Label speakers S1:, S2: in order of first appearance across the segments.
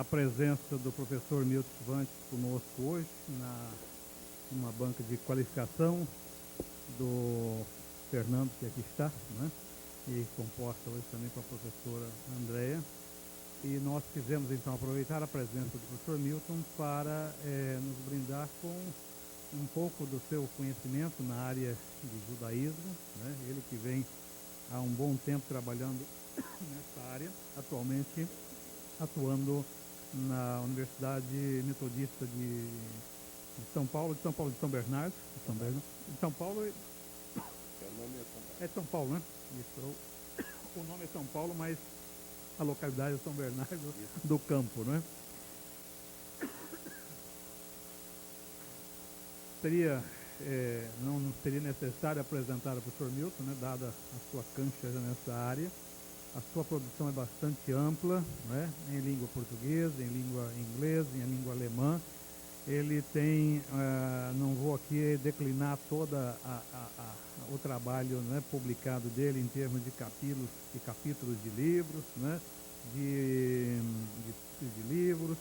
S1: a presença do professor Milton Schwantes conosco hoje, numa banca de qualificação do Fernando, que aqui está, né? E composta hoje também com a professora Andréia. E nós quisemos então aproveitar a presença do professor Milton para nos brindar com um pouco do seu conhecimento na área de judaísmo, né? Ele que vem há um bom tempo trabalhando nessa área, atualmente atuando na Universidade Metodista de São Paulo, de São Bernardo, de São Paulo. É São Paulo, né? Isso. O nome é São Paulo, mas a localidade é São Bernardo do Campo, não é? Não seria necessário apresentar o professor Milton, né, dada a sua cancha nessa área. A sua produção é bastante ampla, né, em língua portuguesa, em língua inglesa, em língua alemã. Ele tem, não vou aqui declinar toda o trabalho, né, publicado dele em termos de capítulos de livros, né, de livros,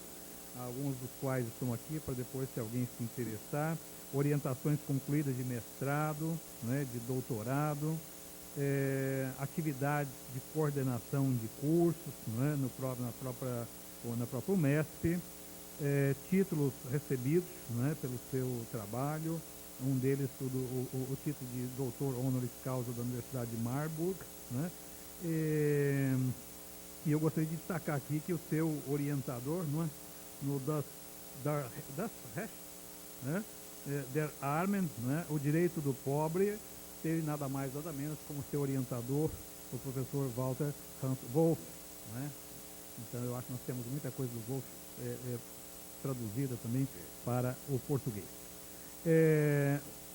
S1: alguns dos quais estão aqui para depois, se alguém se interessar, orientações concluídas de mestrado, né, de doutorado, atividades de coordenação de cursos, né, na própria UMESP, títulos recebidos, né, pelo seu trabalho, um deles o título de doutor honoris causa da Universidade de Marburg, né, e eu gostaria de destacar aqui que o seu orientador, não é, no das Recht, né, Der Armen, né, o direito do pobre, teve nada mais nada menos como seu orientador, o professor Walter Hans Wolff, né? Então eu acho que nós temos muita coisa do Wolff traduzida também para o português.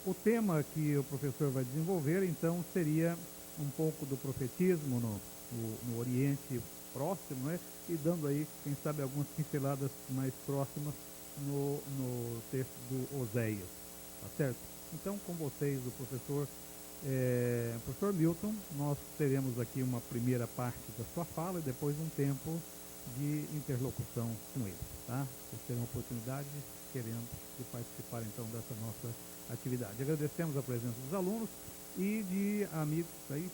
S1: O tema que o professor vai desenvolver, então, seria um pouco do profetismo no Oriente Próximo, né? E dando aí, quem sabe, algumas pinceladas mais próximas no texto do Oséias, tá certo? Então, com vocês, o professor Milton, nós teremos aqui uma primeira parte da sua fala e depois um tempo de interlocução com ele, tá? Vocês terão a oportunidade, querendo, de participar então dessa nossa atividade. Agradecemos a presença dos alunos e de amigos aí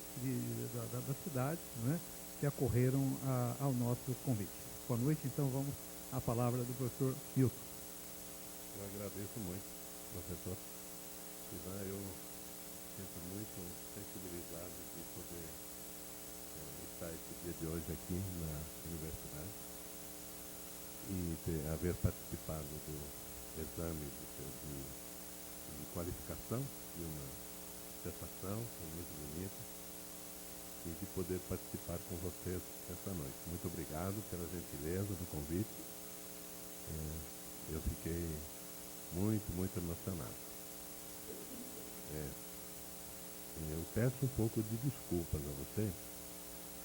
S1: da cidade, né, que acorreram ao nosso convite. Boa noite, então vamos à palavra do professor Milton.
S2: Eu agradeço muito, professor. Eu sinto muito sensibilizado de poder estar esse dia de hoje aqui na universidade e haver participado do exame de qualificação de uma dissertação, foi muito bonita, e de poder participar com vocês essa noite. Muito obrigado pela gentileza do convite. Eu fiquei muito, muito emocionado. Eu peço um pouco de desculpas a você,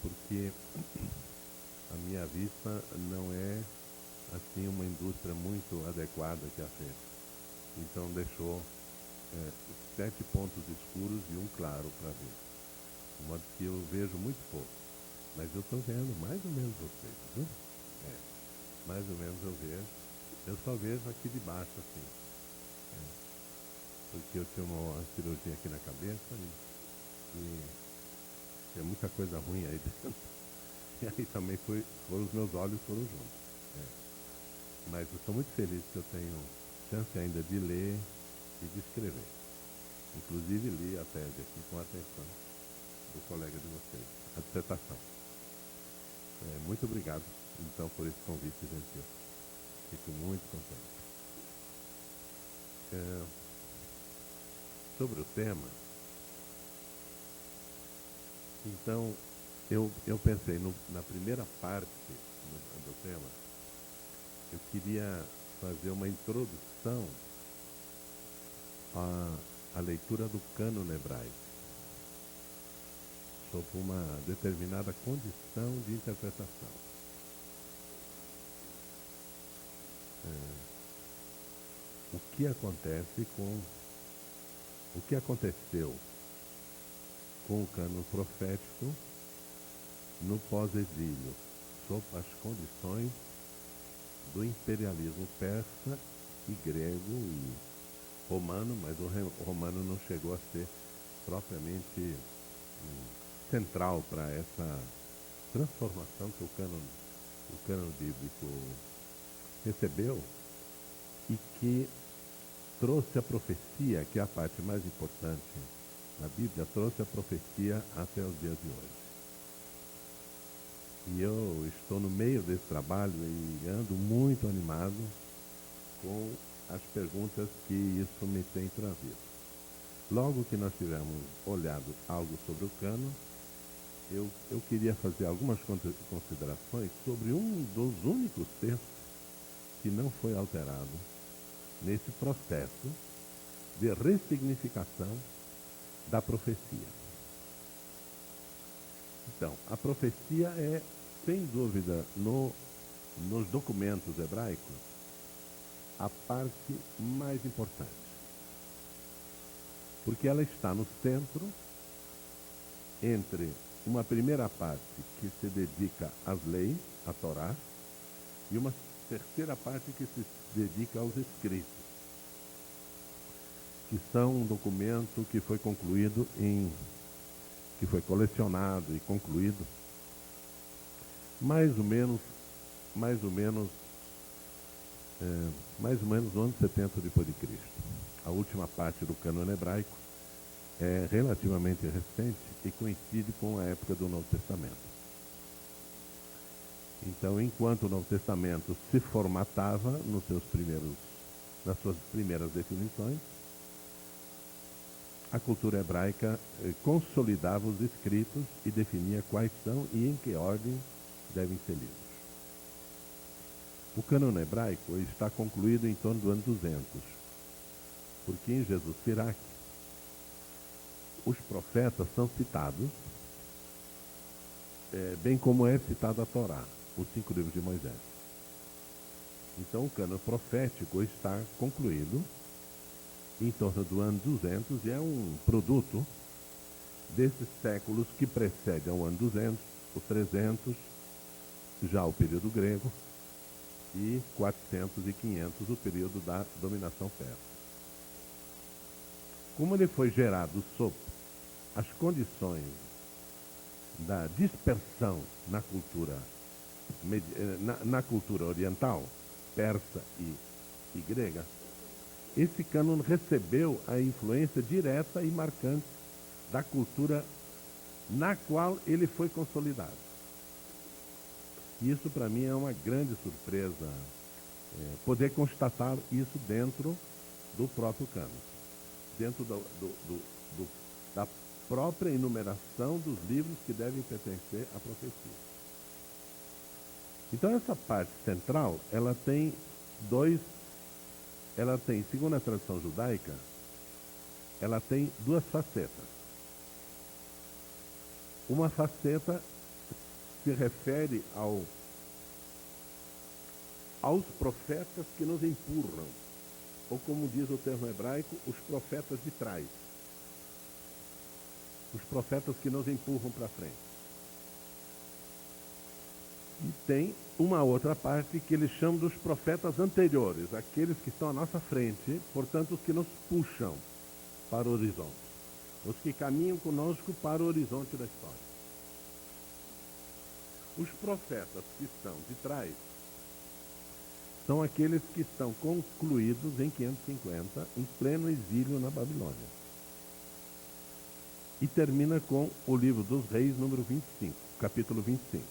S2: porque a minha vista não é assim uma indústria muito adequada que a fez. Então deixou 7 pontos escuros e um claro para ver. De modo que eu vejo muito pouco. Mas eu estou vendo mais ou menos vocês, viu? Mais ou menos eu vejo. Eu só vejo aqui de baixo, assim. Porque eu tinha uma cirurgia aqui na cabeça e tem muita coisa ruim aí dentro. E aí também os meus olhos foram juntos. Mas eu estou muito feliz que eu tenho chance ainda de ler e de escrever. Inclusive li a tese aqui com atenção do colega de vocês, a dissertação. Muito obrigado, então, por esse convite gentil. Fico muito contente. Sobre o tema, então, eu pensei na primeira parte do tema, eu queria fazer uma introdução à leitura do cânon hebraico, sob uma determinada condição de interpretação. O que aconteceu com o cânon profético no pós-exílio, sob as condições do imperialismo persa e grego e romano, mas o romano não chegou a ser propriamente central para essa transformação que o cânon bíblico recebeu e que trouxe a profecia, que é a parte mais importante na Bíblia, trouxe a profecia até os dias de hoje. E eu estou no meio desse trabalho e ando muito animado com as perguntas que isso me tem trazido. Logo que nós tivermos olhado algo sobre o cânon, eu queria fazer algumas considerações sobre um dos únicos textos que não foi alterado nesse processo de ressignificação da profecia. Então, a profecia é, sem dúvida, nos documentos hebraicos, a parte mais importante. Porque ela está no centro, entre uma primeira parte que se dedica às leis, à Torá, e uma terceira parte que se dedica aos escritos, que são um documento que foi concluído que foi colecionado e concluído mais ou menos no ano 70 depois de Cristo. A última parte do cânon hebraico é relativamente recente e coincide com a época do Novo Testamento. Então, enquanto o Novo Testamento se formatava nas suas primeiras definições, a cultura hebraica consolidava os escritos e definia quais são e em que ordem devem ser lidos. O cânon hebraico está concluído em torno do ano 200, porque em Jesus Sirac, os profetas são citados, bem como é citada a Torá, os 5 livros de Moisés. Então o cânon profético está concluído em torno do ano 200 e é um produto desses séculos que precedem ao ano 200, o 300, já o período grego, e 400 e 500, o período da dominação persa. Como ele foi gerado sob as condições da dispersão na cultura oriental, persa e grega, esse cânon recebeu a influência direta e marcante da cultura na qual ele foi consolidado. E isso, para mim, é uma grande surpresa, poder constatar isso dentro do próprio cânon, dentro da própria enumeração dos livros que devem pertencer à profecia. Então, essa parte central, segundo a tradição judaica, ela tem 2 facetas. Uma faceta se refere aos profetas que nos empurram, ou como diz o termo hebraico, os profetas de trás. Os profetas que nos empurram para frente. E tem uma outra parte que eles chamam dos profetas anteriores, aqueles que estão à nossa frente, portanto, os que nos puxam para o horizonte, os que caminham conosco para o horizonte da história. Os profetas que estão de trás são aqueles que estão concluídos em 550, em pleno exílio na Babilônia. E termina com o livro dos Reis, número 25, capítulo 25.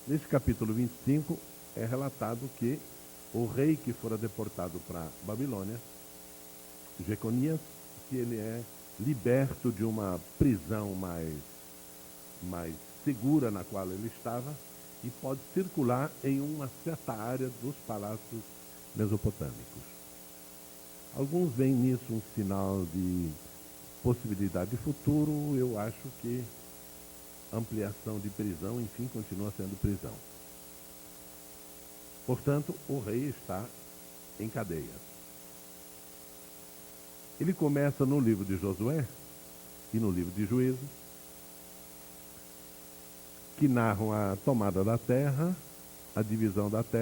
S2: Nesse capítulo 25 é relatado que o rei que fora deportado para a Babilônia, Jeconias, que ele é liberto de uma prisão mais segura na qual ele estava e pode circular em uma certa área dos palácios mesopotâmicos. Alguns veem nisso um sinal de possibilidade de futuro. Eu acho que ampliação de prisão, enfim, continua sendo prisão. Portanto, o rei está em cadeia. Ele começa no livro de Josué e no livro de Juízes, que narram a tomada da terra, a divisão da terra,